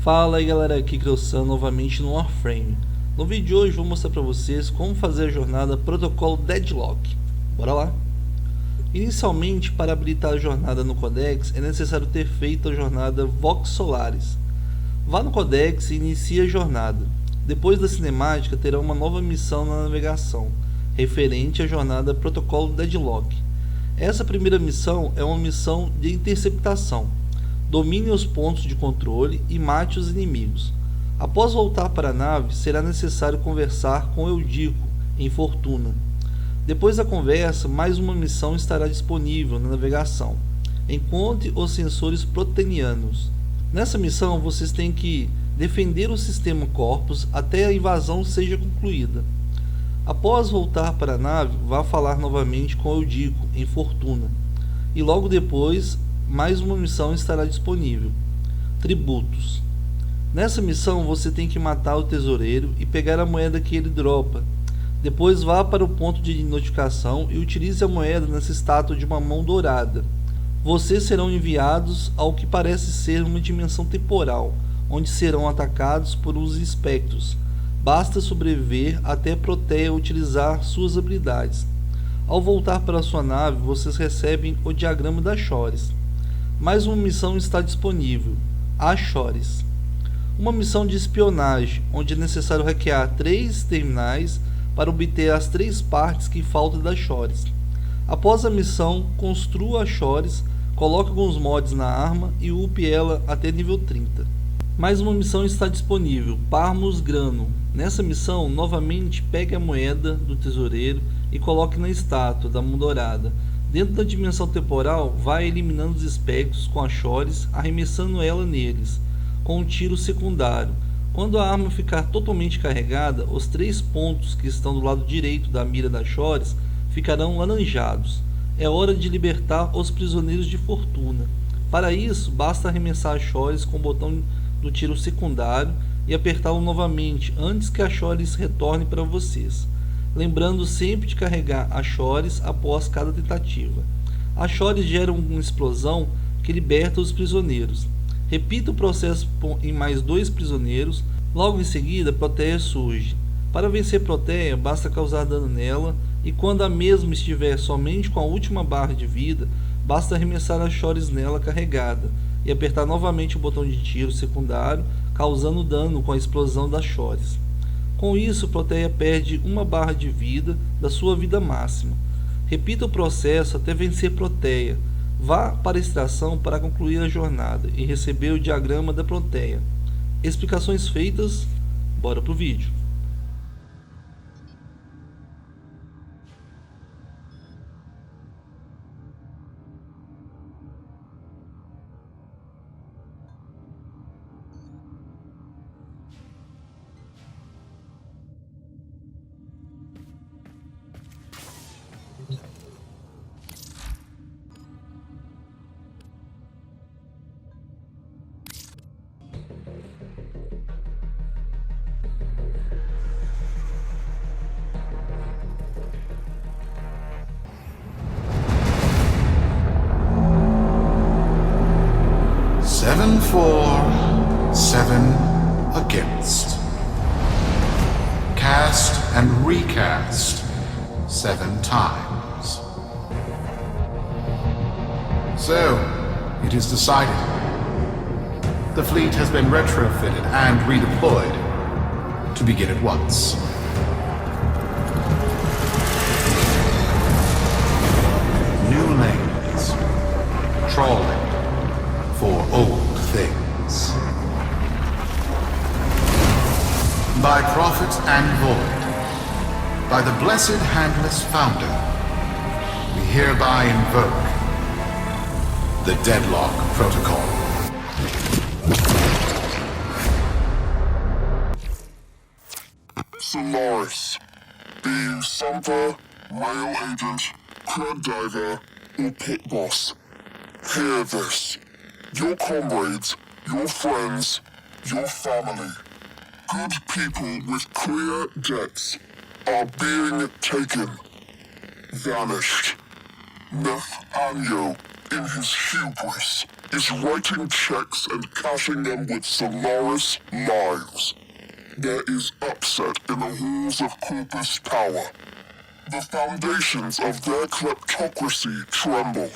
Fala aí galera, aqui Sam novamente no Warframe. No vídeo de hoje vou mostrar para vocês como fazer a jornada Protocolo DeadLock. Bora lá! Inicialmente, para habilitar a jornada no Codex é necessário ter feito a jornada Vox Solaris. Vá no Codex e inicie a jornada. Depois da cinemática terá uma nova missão na navegação, referente à jornada Protocolo DeadLock. Essa primeira missão é uma missão de interceptação. Domine os pontos de controle e mate os inimigos. Após voltar para a nave, será necessário conversar com Eudiko, em Fortuna. Depois da conversa, mais uma missão estará disponível na navegação. Encontre os sensores protenianos. Nessa missão, vocês têm que defender o sistema Corpus até a invasão seja concluída. Após voltar para a nave, vá falar novamente com Eudiko, em Fortuna. E logo depois, mais uma missão estará disponível. Tributos. Nessa missão você tem que matar o tesoureiro e pegar a moeda que ele dropa. Depois vá para o ponto de notificação e utilize a moeda nessa estátua de uma mão dourada. Vocês serão enviados ao que parece ser uma dimensão temporal, onde serão atacados por uns espectros. Basta sobreviver até Proteia utilizar suas habilidades. Ao voltar para sua nave, vocês recebem o diagrama das Chores. Mais uma missão está disponível, a Chores. Uma missão de espionagem, onde é necessário hackear 3 terminais para obter as 3 partes que faltam das Chores. Após a missão, construa a Chores, coloque alguns mods na arma e upe ela até nível 30. Mais uma missão está disponível, Parmus Grano. Nessa missão, novamente pegue a moeda do tesoureiro e coloque na estátua da mão dourada. Dentro da dimensão temporal, vai eliminando os espectros com as Chores, arremessando ela neles, com um tiro secundário. Quando a arma ficar totalmente carregada, os 3 pontos que estão do lado direito da mira das Chores ficarão laranjados. É hora de libertar os prisioneiros de Fortuna. Para isso, basta arremessar as Chores com o botão do tiro secundário e apertá-lo novamente antes que a Chores retorne para vocês. Lembrando sempre de carregar as Chores após cada tentativa. As Chores geram uma explosão que liberta os prisioneiros. Repita o processo em mais 2 prisioneiros, logo em seguida Proteia surge. Para vencer Proteia, basta causar dano nela e quando a mesma estiver somente com a última barra de vida, basta arremessar as Chores nela carregada e apertar novamente o botão de tiro secundário, causando dano com a explosão das Chores. Com isso, Proteia perde uma barra de vida da sua vida máxima. Repita o processo até vencer Proteia. Vá para a extração para concluir a jornada e receber o diagrama da Proteia. Explicações feitas, bora pro vídeo. Seven for, 7 against. Cast and recast 7 times. So, it is decided. The fleet has been retrofitted and redeployed to begin at once. New lanes. Trawling for old things. By prophet and void, by the blessed handless founder, we hereby invoke the Deadlock Protocol. Solaris, be you Sumper, Rail Agent, Crab Diver, or Pit Boss, hear this. Your comrades, your friends, your family, good people with clear debts are being taken, vanished. Nathaniel, in his hubris, is writing checks and cashing them with Solaris lives. There is upset in the halls of Corpus power. The foundations of their kleptocracy tremble.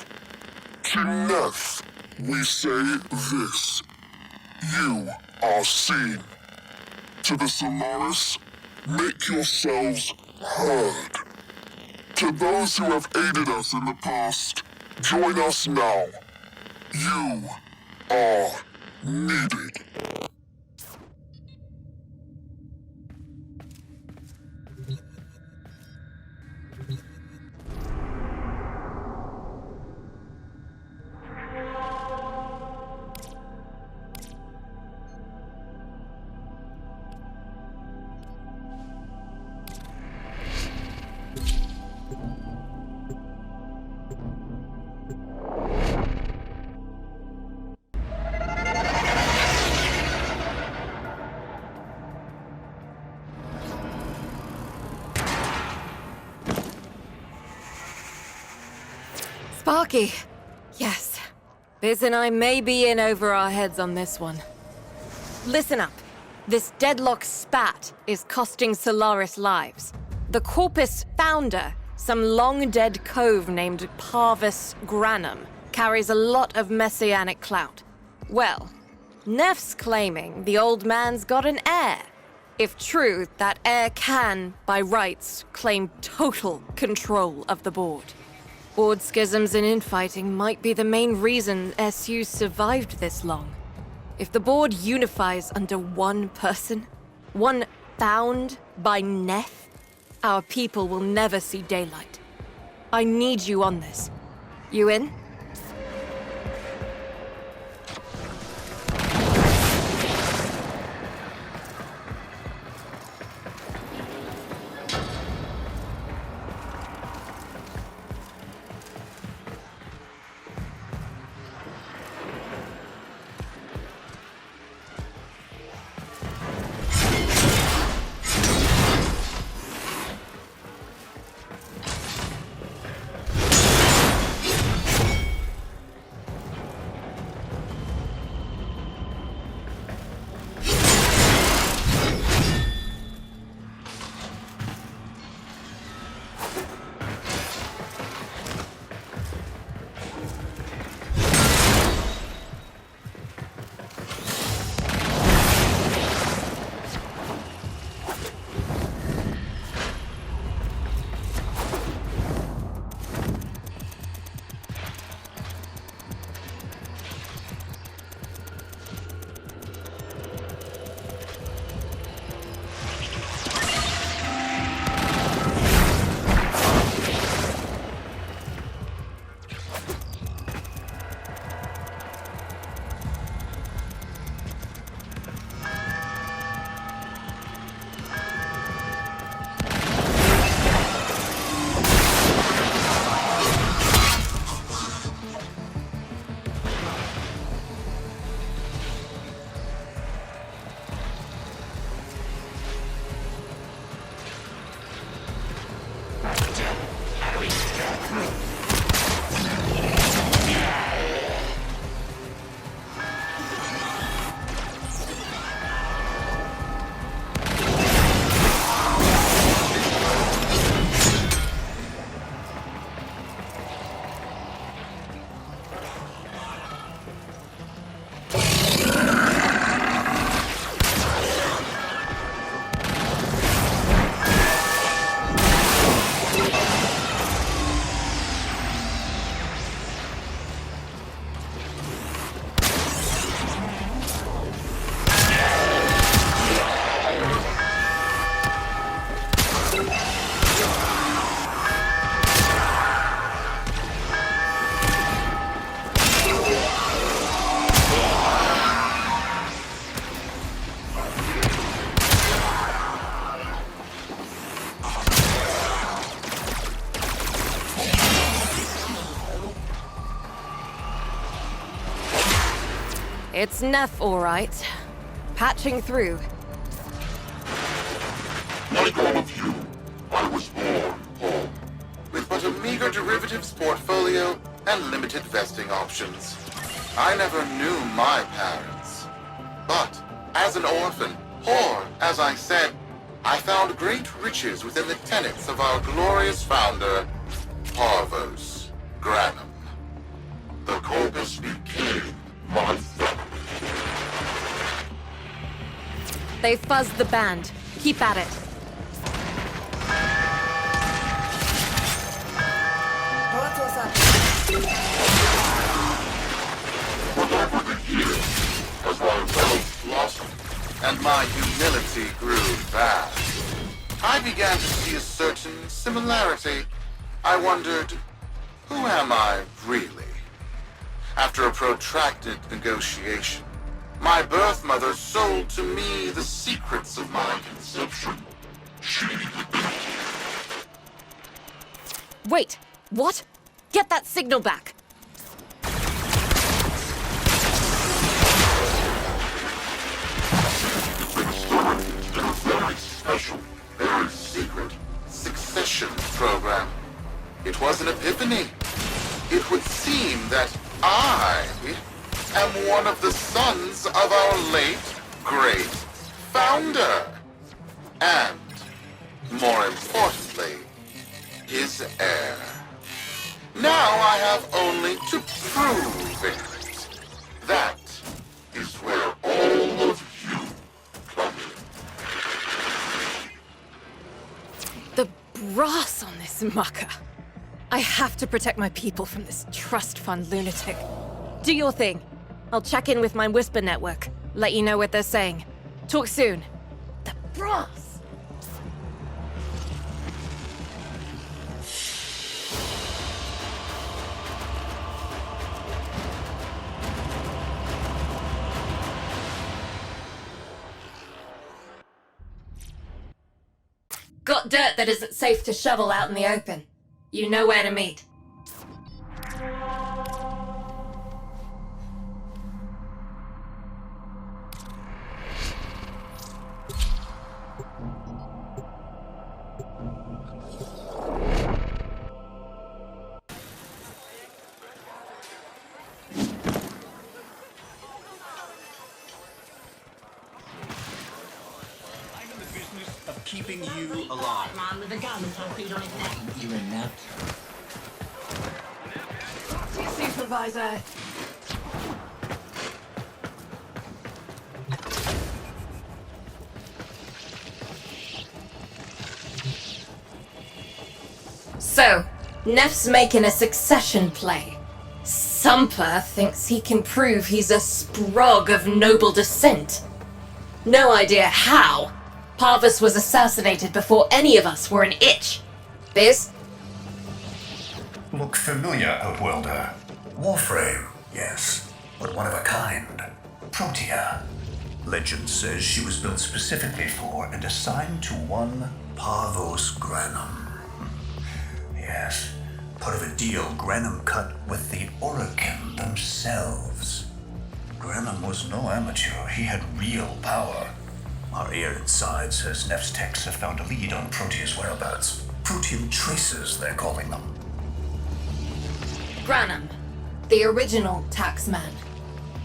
To Neff, we say this. You are seen. To the Solaris, make yourselves heard. To those who have aided us in the past, join us now. You are needed. Sparky. Yes. Biz and I may be in over our heads on this one. Listen up. This deadlock spat is costing Solaris lives. The Corpus founder, some long-dead cove named Parvis Granum, carries a lot of messianic clout. Well, Neff's claiming the old man's got an heir. If true, that heir can, by rights, claim total control of the board. Board schisms and infighting might be the main reason SU survived this long. If the board unifies under one person, one found by Neff, our people will never see daylight. I need you on this. You in? It's Neff, all right. Patching through. Like all of you, I was born home. With but a meager derivatives portfolio and limited vesting options. I never knew my parents. But, as an orphan, poor as I said, I found great riches within the tenets of our glorious founder, Parvos Granum. The corpus became my family. They fuzzed the band. Keep at it. As my faith blossomed, and my humility grew vast, I began to see a certain similarity. I wondered, who am I really? After a protracted negotiation, my birth mother sold to me the secrets of my conception. Wait, what? Get that signal back. Very special, very secret succession program. It was an epiphany. It would seem that I am one of the sons of our late, great founder. And, more importantly, his heir. Now I have only to prove it. That is where all of you come in. The brass on this mucker. I have to protect my people from this trust fund lunatic. Do your thing. I'll check in with my whisper network. Let you know what they're saying. Talk soon. The brass! Got dirt that isn't safe to shovel out in the open. You know where to meet. Keeping you alive. Man with a gun tattooed on his neck. You in now? Supervisor. So, Neff's making a succession play. Sumper thinks he can prove he's a sprog of noble descent. No idea how. Parvus was assassinated before any of us were an itch. Biz? Look familiar, Outworlder. Warframe, yes, but one of a kind. Protea. Legend says she was built specifically for and assigned to one Parvos Granum. Yes, part of a deal Granum cut with the Orokin themselves. Granum was no amateur, he had real power. Our ear inside says Neff's techs have found a lead on Protea's whereabouts. Protean traces, they're calling them. Granum, the original taxman.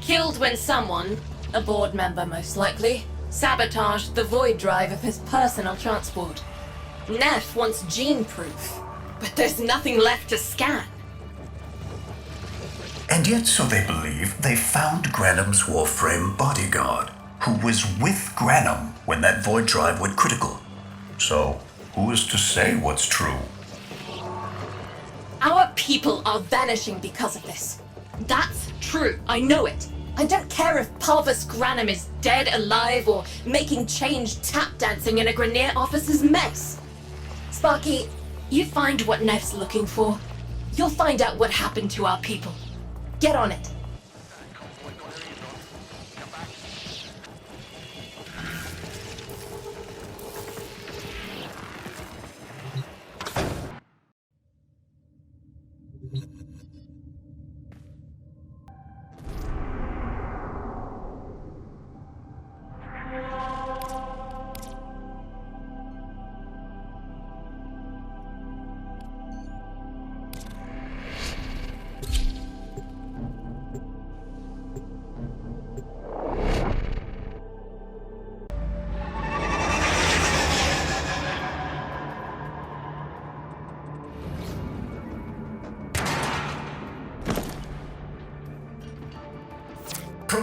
Killed when someone, a board member most likely, sabotaged the void drive of his personal transport. Neff wants gene proof, but there's nothing left to scan. And yet, so they believe, they found Granum's Warframe bodyguard, who was with Granum when that void drive went critical. So, who is to say what's true? Our people are vanishing because of this. That's true, I know it. I don't care if Parvus Granum is dead, alive, or making change tap dancing in a Grenier officer's mess. Sparky, you find what Neff's looking for. You'll find out what happened to our people. Get on it.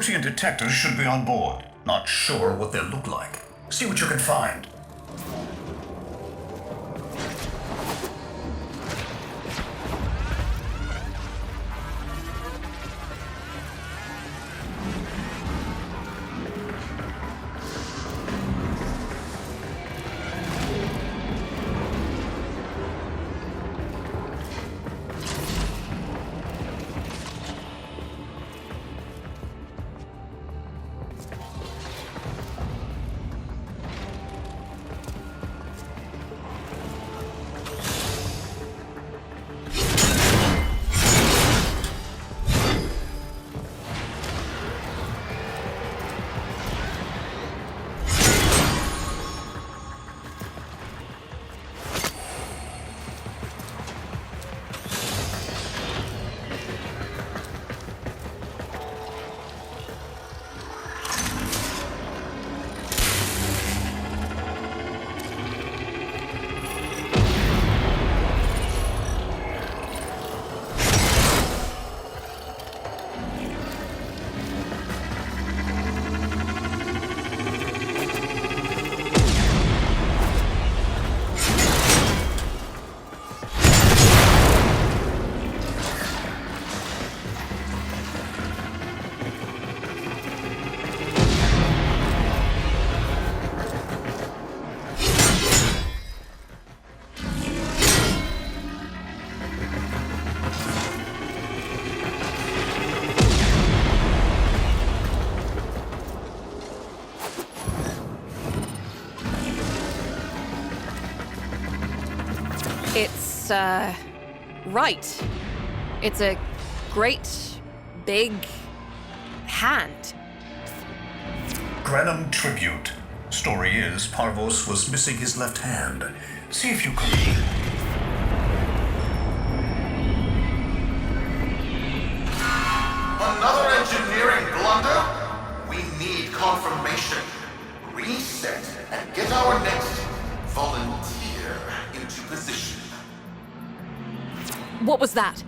Protean detectors should be on board. Not sure what they look like. See what you can find. It's, right. It's a great, big hand. Granum tribute. Story is, Parvos was missing his left hand. See if you can... Another engineering blunder? We need confirmation. Reset and get our next volunteer into position. What was that?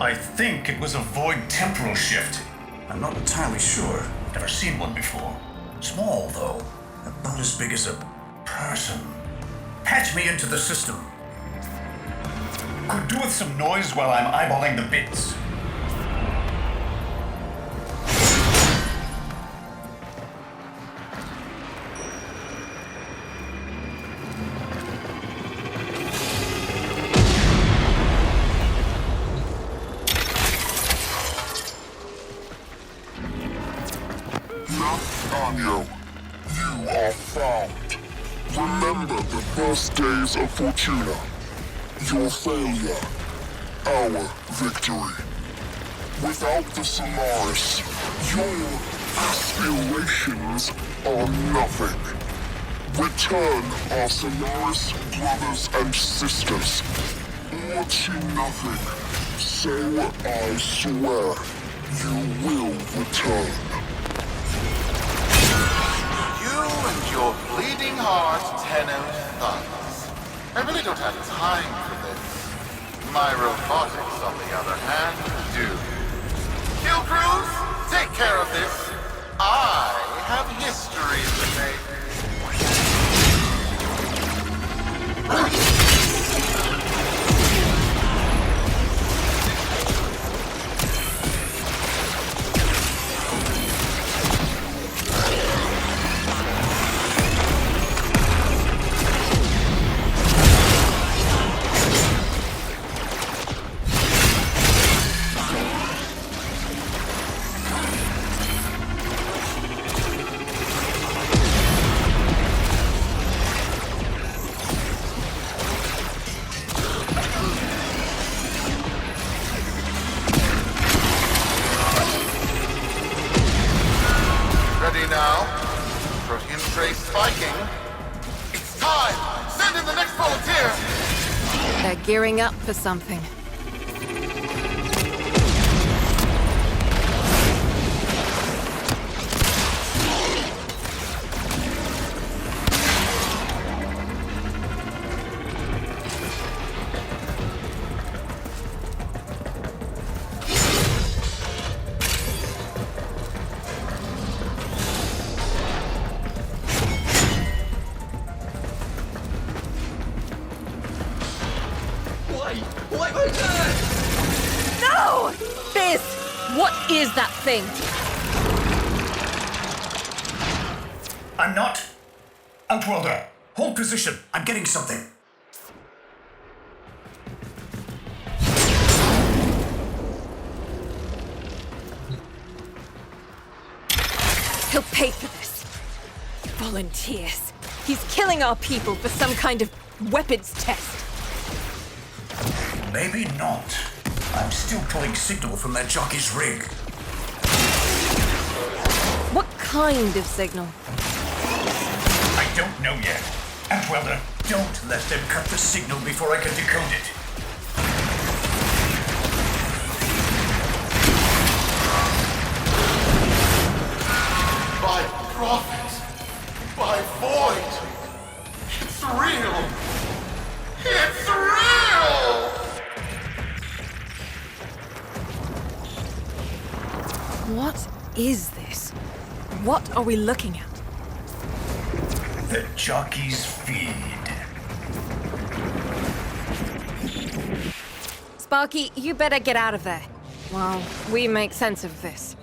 I think it was a void temporal shift. I'm not entirely sure. Never seen one before. Small, though. About as big as a person. Patch me into the system. Could do with some noise while I'm eyeballing the bits. Nathaniel, you are found. Remember the first days of Fortuna. Your failure, our victory. Without the Solaris, your aspirations are nothing. Return our Solaris brothers and sisters, or to nothing. So I swear, you will return. You and your bleeding heart, Tenno thugs. I really don't have time for this. My robotics, on the other hand, do. Kill crews, take care of this. I have history to make. Now, Protean trace spiking. It's time! Send in the next volunteer! They're gearing up for something. is that thing? I'm not. Outworlder, hold position. I'm getting something. He'll pay for this. Volunteers. He's killing our people for some kind of weapons test. Maybe not. I'm still pulling signal from that jockey's rig. What kind of signal? I don't know yet. Outworlder, don't let them cut the signal before I can decode it. By prophet, by void, it's real! It's real! What is this? What are we looking at? The jockey's feed. Sparky, you better get out of there. While we make sense of this.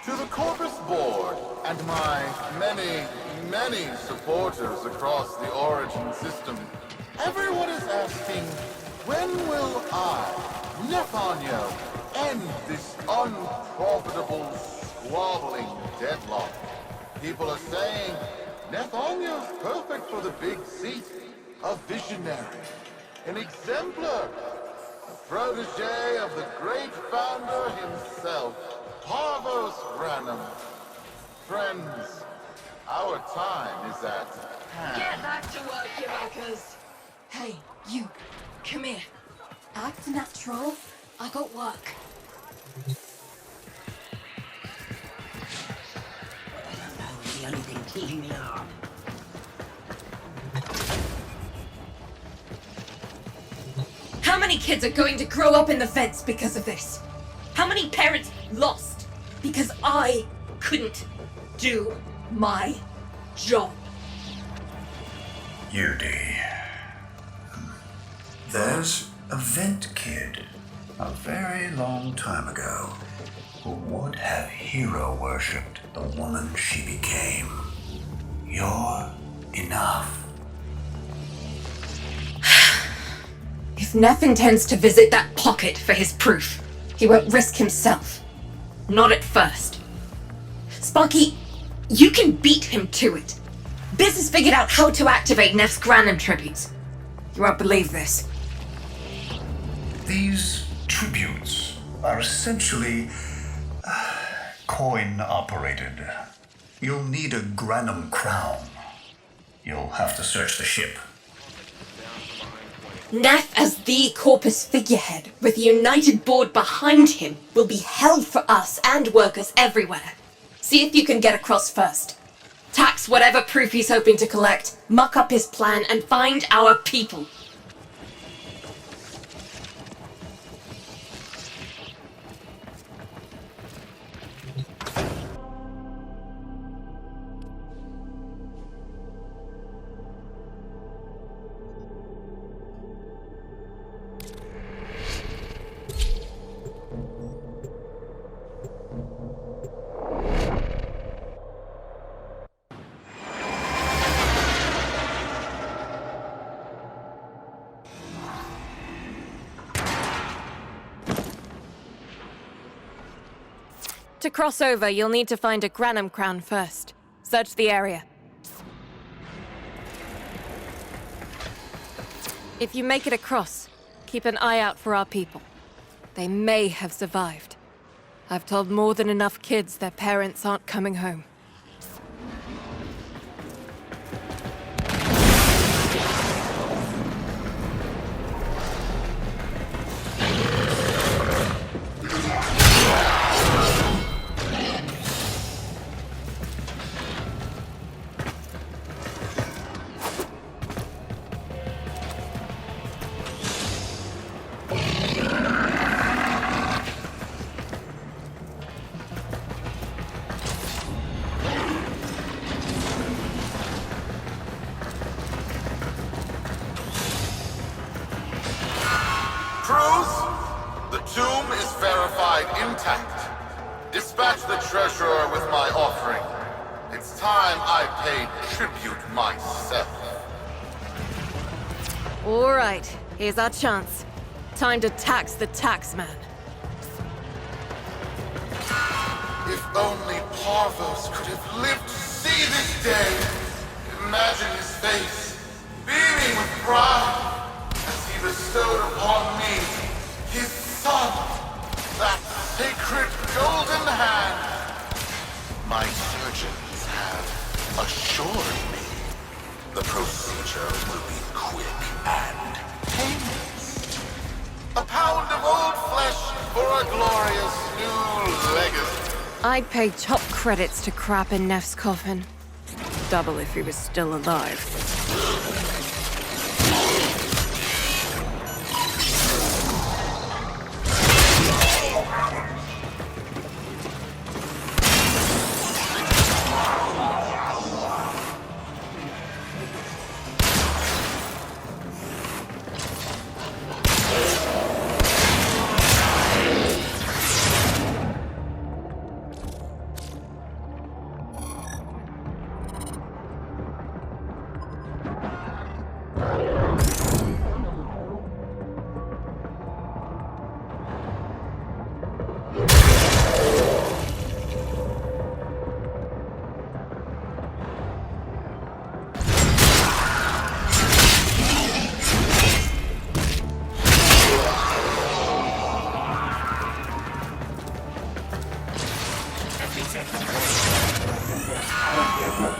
To the Corpus Board and my many, many supporters across the Origin system, everyone is asking, when will I, Nefanyo, end this unprofitable, squabbling deadlock? People are saying, Nefanyo's perfect for the big seat, a visionary, an exemplar, a protege of the great founder himself, Parvos Branham. Friends, our time is at hand. Get back to work, you muckers. Hey, you. Come here. Act natural. I got work. The only thing keeping me up. How many kids are going to grow up in the feds because of this? How many parents lost because I couldn't do my job? Yudi. There's a vent kid, a very long time ago, who would have hero worshipped the woman she became. You're enough. If Neff intends to visit that pocket for his proof, he won't risk himself. Not at first. Sparky, you can beat him to it. Biz has figured out how to activate Neff's Granum tributes. You won't believe this. These tributes are essentially coin-operated. You'll need a Granum crown. You'll have to search the ship. Neff as the Corpus figurehead, with the united board behind him, will be hell for us and workers everywhere. See if you can get across first. Tax whatever proof he's hoping to collect, muck up his plan, and find our people. To cross over, you'll need to find a Granum crown first. Search the area. If you make it across, keep an eye out for our people. They may have survived. I've told more than enough kids their parents aren't coming home. The tomb is verified intact. Dispatch the treasurer with my offering. It's time I paid tribute myself. All right, here's our chance. Time to tax the taxman. If only Parvos could have lived to see this day. Imagine his face, beaming with pride, as he bestowed upon me his son, that sacred golden hand. My surgeons have assured me the procedure will be quick and painless. A pound of old flesh for a glorious new legacy. I'd pay top credits to crap in Neff's coffin. Double if he was still alive.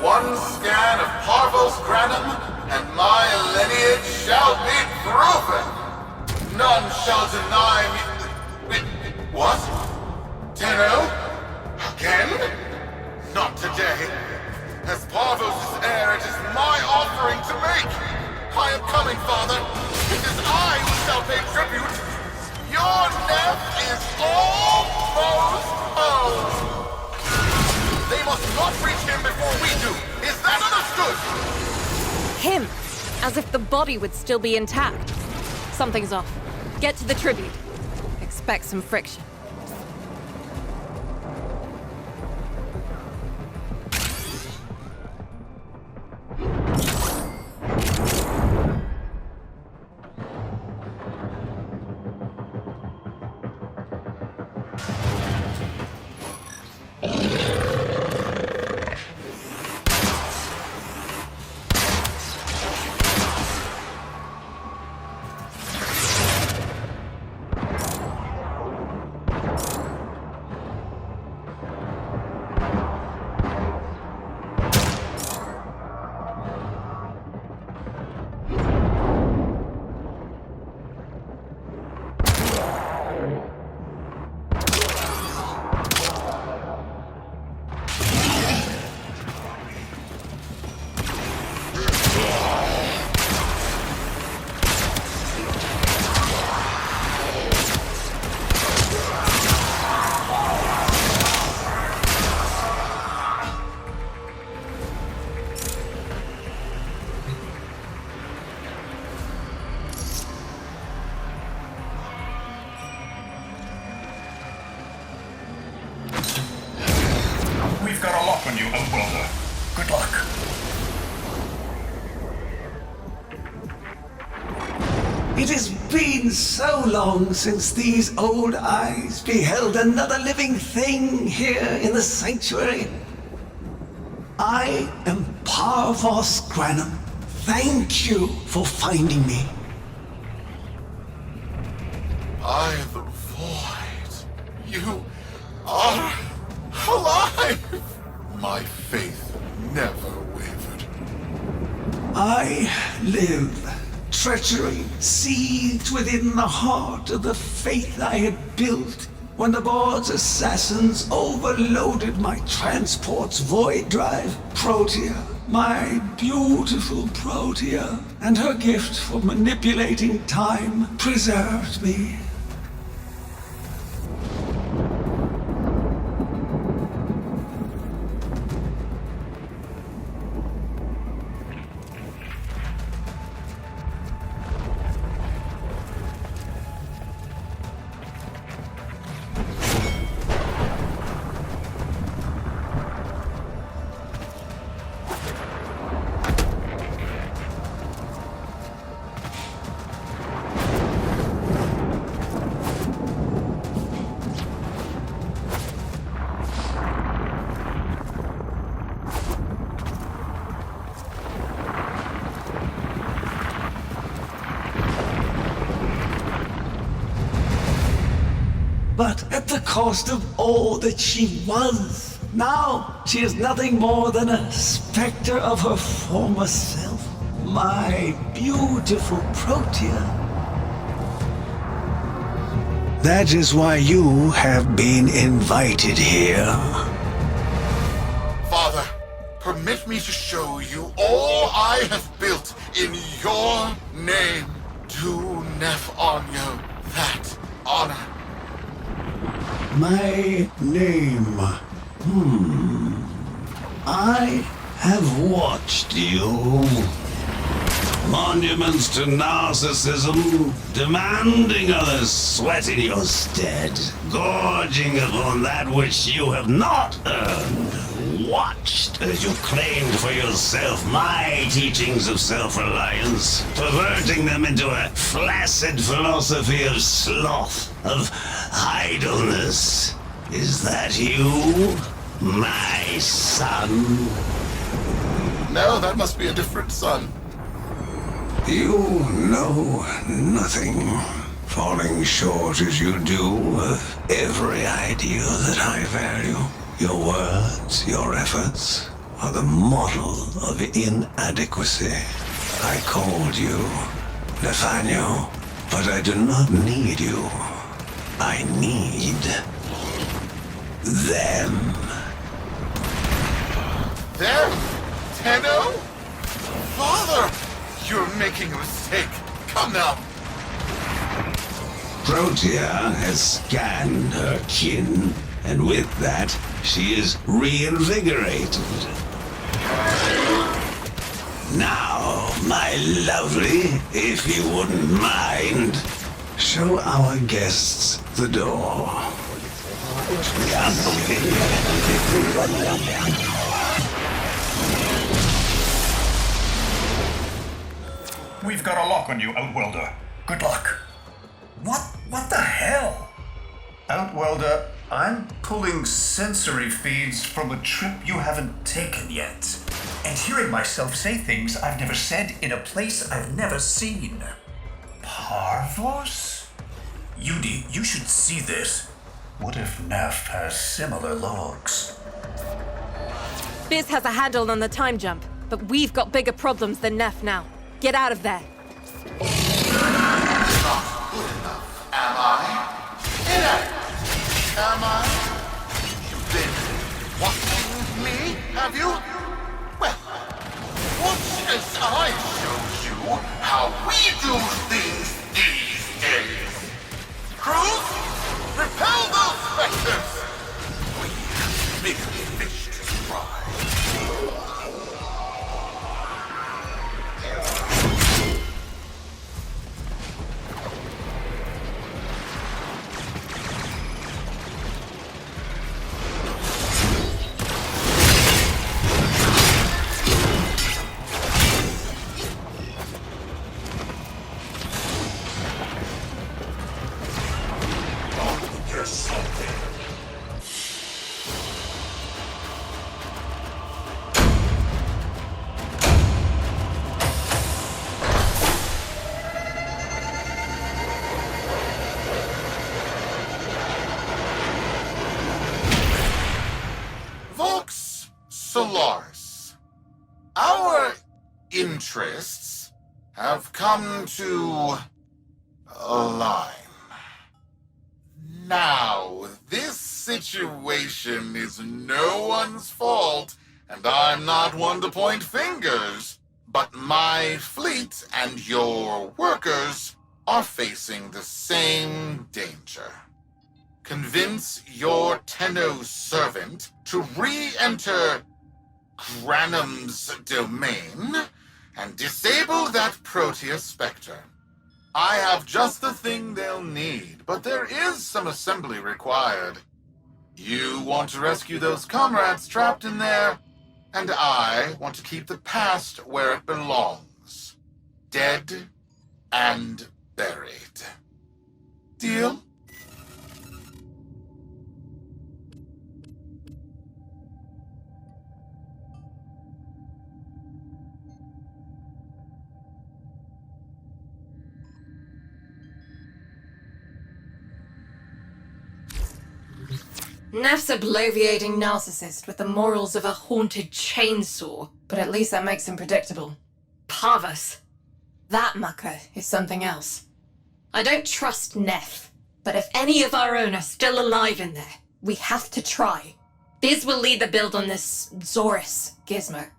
One scan of Parvos Granum, and my lineage shall be proven. None shall deny me. Wait, what? Tenno? Again? Not today. As Parvos' heir, it is my offering to make. I am coming, Father. It is I who shall pay tribute. Your Neff is almost home. They must not reach him before we do. Is that understood? Him! As if the body would still be intact. Something's off. Get to the tribute. Expect some friction. We've got a lock on you, Welder. Good luck. It has been so long since these old eyes beheld another living thing here in the sanctuary. I am Parvos Granum. Thank you for finding me. I am the void. You are alive! My faith never wavered. I live. Treachery seethed within the heart of the faith I had built when the board's assassins overloaded my transport's void drive. Protea, my beautiful Protea, and her gift for manipulating time preserved me. But at the cost of all that she was. Now she is nothing more than a specter of her former self. My beautiful Protea. That is why you have been invited here. Father, permit me to show you all I have built in your name. Do Nef Onyo that honor. My name. I have watched you. Monuments to narcissism, demanding others sweat in your stead, gorging upon that which you have not earned. Watched as you claimed for yourself my teachings of self-reliance, perverting them into a flaccid philosophy of sloth, of idleness. Is that you, my son? No, that must be a different son. You know nothing, falling short as you do of every ideal that I value. Your words, your efforts, are the model of inadequacy. I called you Nathaniel, but I do not need you. I need them. Them? Tenno? Father! You're making a mistake. Come now. Protea has scanned her kin, and with that, she is reinvigorated. Now, my lovely, if you wouldn't mind, show our guests the door. We've got a lock on you, Outworlder. Good luck. What the hell? Outworlder, I'm pulling sensory feeds from a trip you haven't taken yet. And hearing myself say things I've never said in a place I've never seen. Parvos? Yudi, you should see this. What if Nef has similar logs? Biz has a handle on the time jump, but we've got bigger problems than Neff now. Get out of there. Not good enough, am I? Inadequate, am I? You've been watching me, have you? Well, watch as I show you how we do things these days. Crews, repel those specters! We have bigger fish to fry. Solaris. Our interests have come to align. Now, this situation is no one's fault, and I'm not one to point fingers, but my fleet and your workers are facing the same danger. Convince your Tenno servant to re-enter Granum's domain and disable that Proteus Spectre. I have just the thing they'll need, but there is some assembly required. You want to rescue those comrades trapped in there, and I want to keep the past where it belongs. Dead and buried. Deal? Neff's a bloviating narcissist with the morals of a haunted chainsaw, but at least that makes him predictable. Parvus. That mucker is something else. I don't trust Neff, but if any of our own are still alive in there, we have to try. Biz will lead the build on this Zorus gizmo.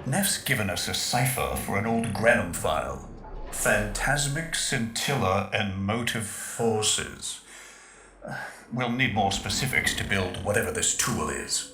Neff's given us a cipher for an old Granum file. Phantasmic scintilla and motive forces. We'll need more specifics to build whatever this tool is.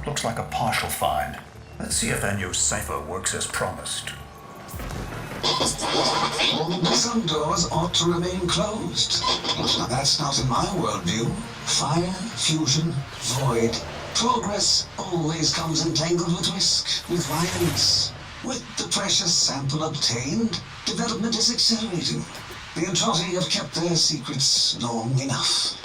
Looks like a partial find. Let's see if Anyo's cipher works as promised. Some doors ought to remain closed. That's not in my worldview. Fire, fusion, void. Progress always comes entangled with risk, with violence. With the precious sample obtained, development is accelerating. The Entrotti have kept their secrets long enough.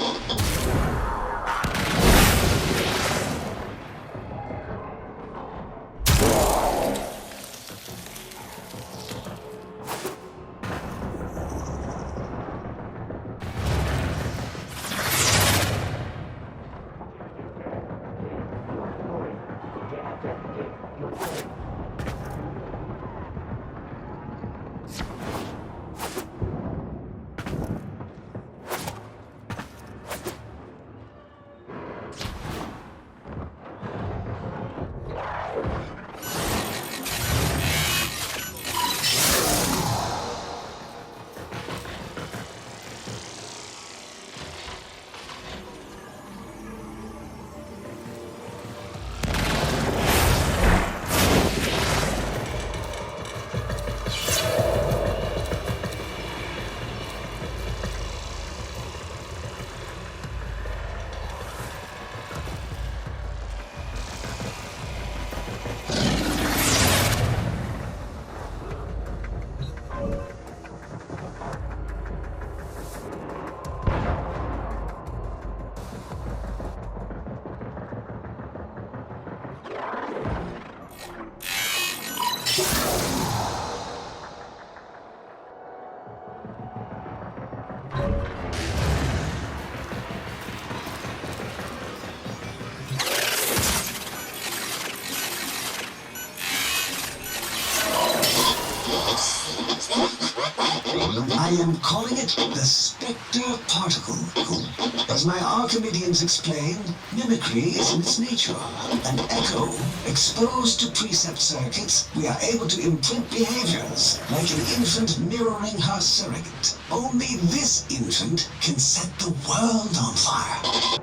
I am calling it the Spectre Particle. As my Archimedeans explain, mimicry is in its nature. An echo, exposed to precept circuits, we are able to imprint behaviors, like an infant mirroring her surrogate. Only this infant can set the world on fire.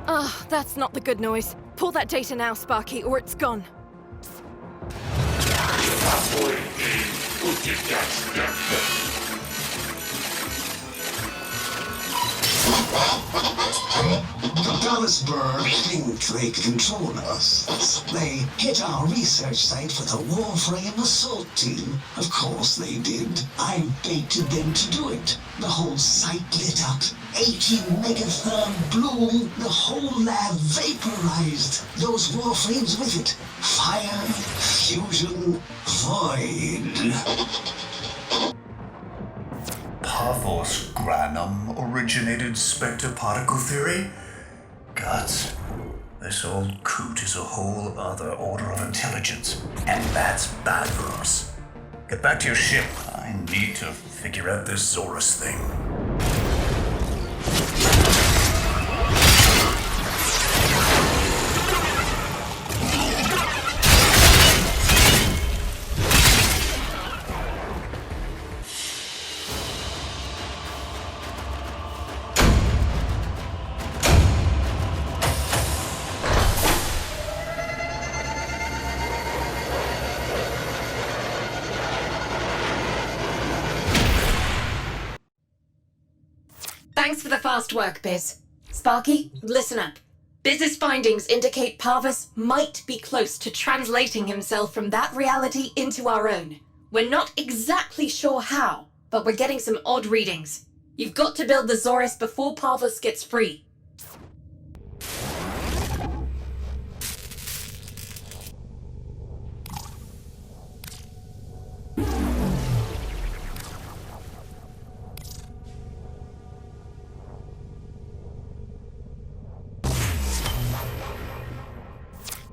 Ah, that's not the good noise. Pull that data now, Sparky, or it's gone. The Dallas Bird think they control us. They hit our research site with a Warframe assault team. Of course they did. I baited them to do it. The whole site lit up. 80 megatherm bloom. The whole lab vaporized. Those Warframes with it. Fire, fusion, void. Parvos Granum originated Spectre particle theory? Gods, this old coot is a whole other order of intelligence, and that's bad for us. Get back to your ship. I need to figure out this Zorus thing. Thanks for the fast work, Biz. Sparky, listen up. Biz's findings indicate Parvus might be close to translating himself from that reality into our own. We're not exactly sure how, but we're getting some odd readings. You've got to build the Zorus before Parvus gets free.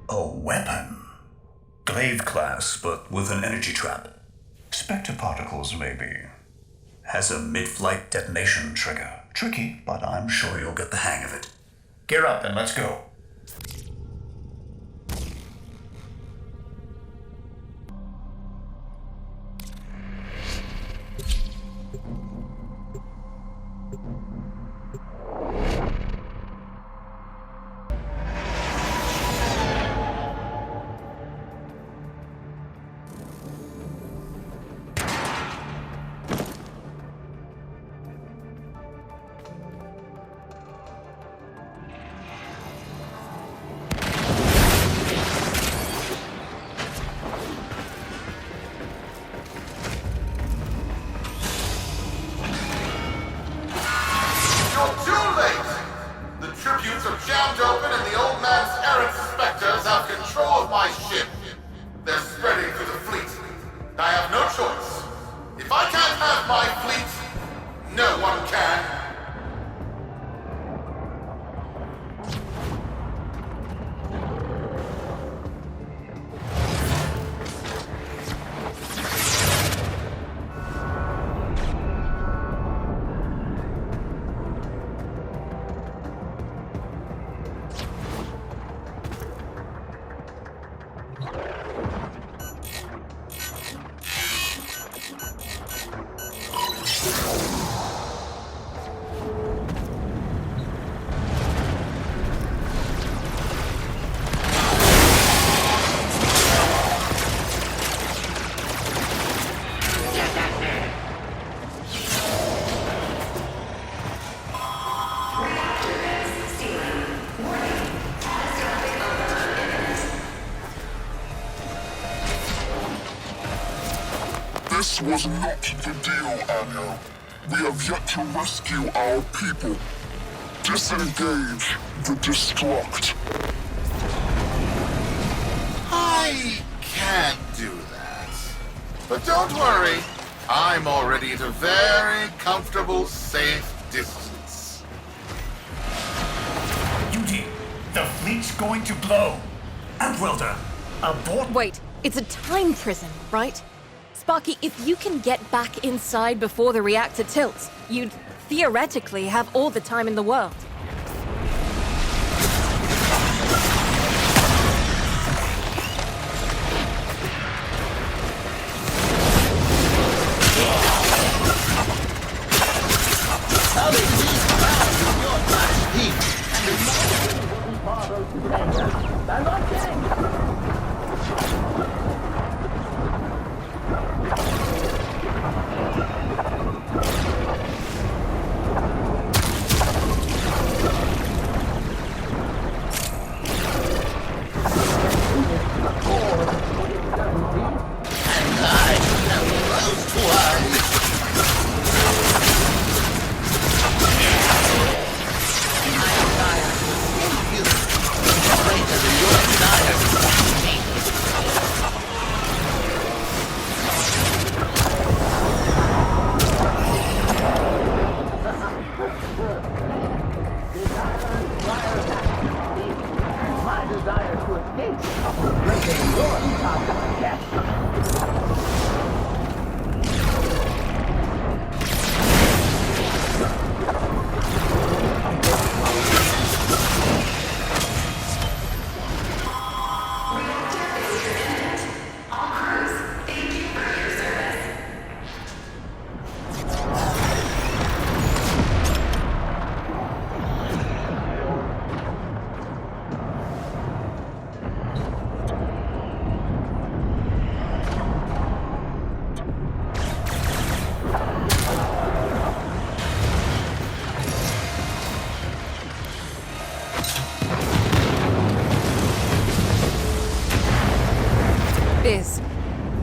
A weapon. Glaive class, but with an energy trap. Spectre particles, maybe. Has a mid-flight detonation trigger. Tricky, but I'm sure you'll get the hang of it. Gear up and let's go. This was not the deal, Anno. We have yet to rescue our people. Disengage the destruct. I can't do that. But don't worry, I'm already at a very comfortable, safe distance. Duty, the fleet's going to blow. Outwelder, abort. Wait, it's a time prison, right? Sparky, if you can get back inside before the reactor tilts, you'd theoretically have all the time in the world.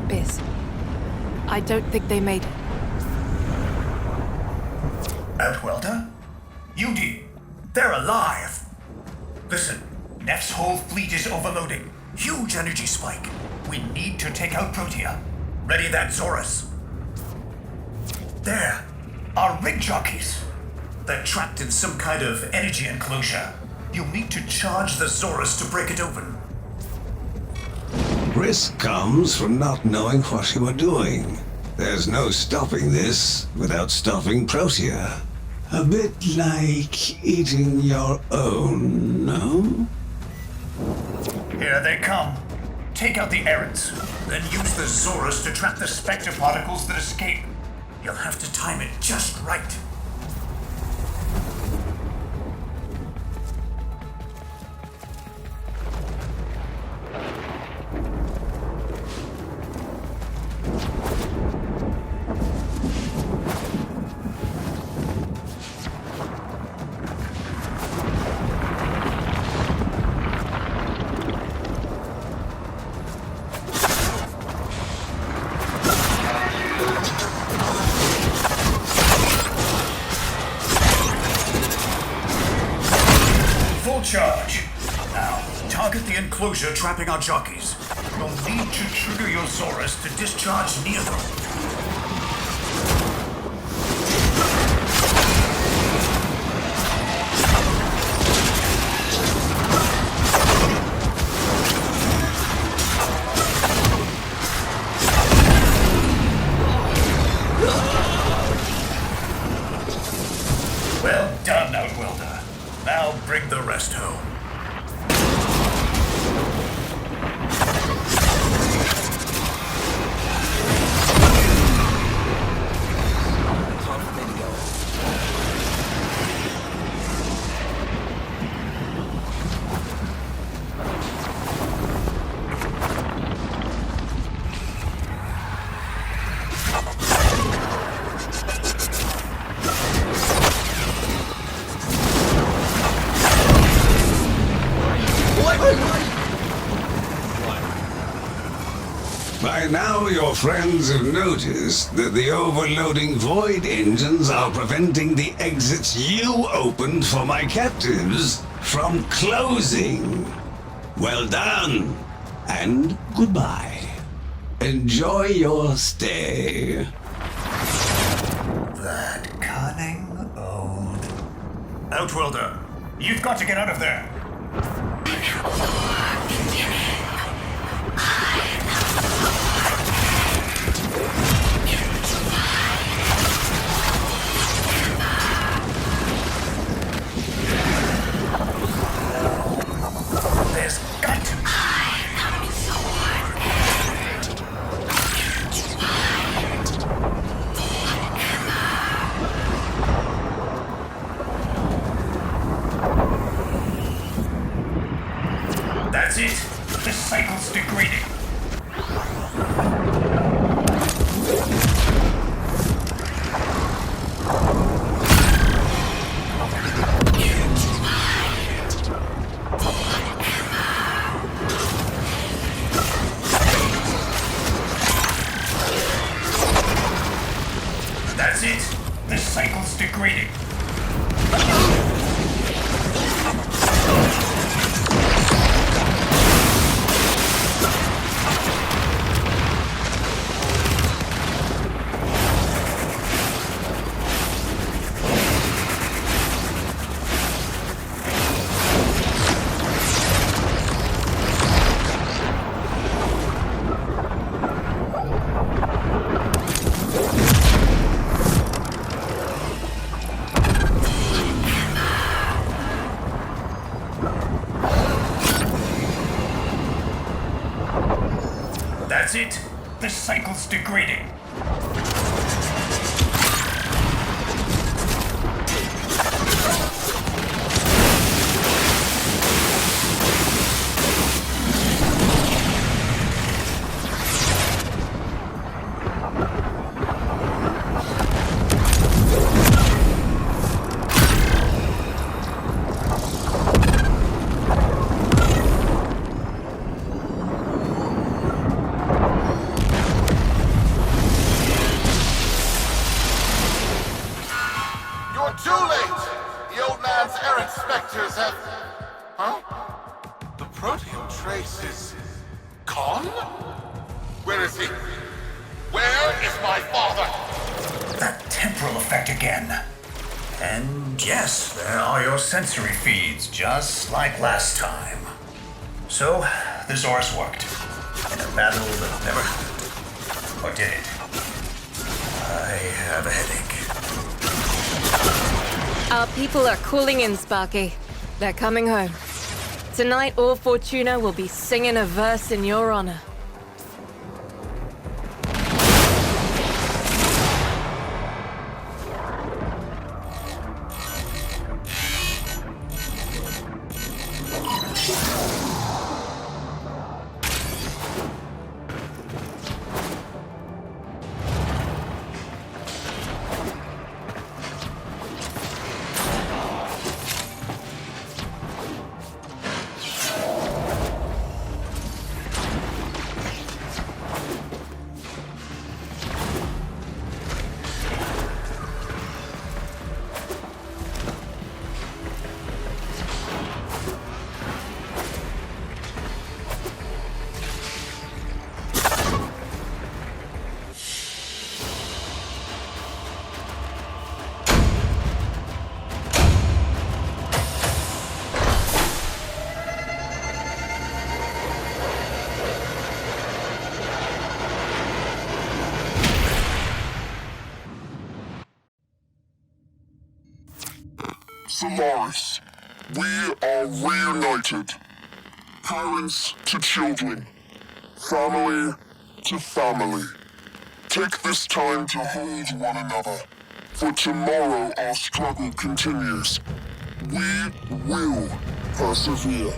Biz. I don't think they made it. Outwelder? Yudi, they're alive. Listen, Neff's whole fleet is overloading. Huge energy spike. We need to take out Protea. Ready that Zorus. There, our rig jockeys. They're trapped in some kind of energy enclosure. You'll need to charge the Zorus to break it open. Risk comes from not knowing what you are doing. There's no stopping this without stopping Protea. A bit like eating your own, no? Here they come. Take out the errants, then use the Zorus to trap the Spectre particles that escape. You'll have to time it just right. Charge. Now, target the enclosure trapping our jockeys. You'll need to trigger your Zorus to discharge near them. Well done, Outwelder. Now bring the rest home. By now your friends have noticed that the overloading void engines are preventing the exits you opened for my captives from closing. Well done, and goodbye. Enjoy your stay. That cunning old... Outworlder, you've got to get out of there. There's got to be. That's it. The cycle's degrading. That's it. The cycle's degrading. That's it. The cycle's degrading. Too late! The old man's errant specters have... Huh? The protean trace is... gone? Where is he? Where is my father? That temporal effect again. And yes, there are your sensory feeds, just like last time. So, the Zorus worked. In a battle that never happened. Or did it? I have a headache. Our people are calling in, Sparky. They're coming home. Tonight, all Fortuna will be singing a verse in your honor. Solaris, we are reunited. Parents to children. Family to family. Take this time to hold one another. For tomorrow our struggle continues. We will persevere.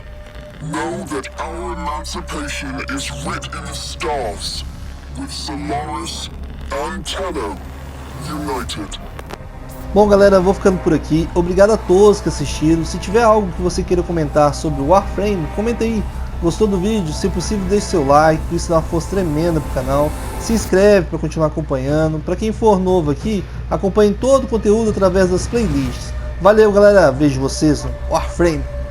Know that our emancipation is writ in the stars. With Solaris and Tenno united. Bom, galera, vou ficando por aqui. Obrigado a todos que assistiram. Se tiver algo que você queira comentar sobre o Warframe, comenta aí. Gostou do vídeo? Se possível, deixe seu like, isso dá uma força tremenda pro canal. Se inscreve para continuar acompanhando. Para quem for novo aqui, acompanhe todo o conteúdo através das playlists. Valeu, galera, vejo vocês no Warframe.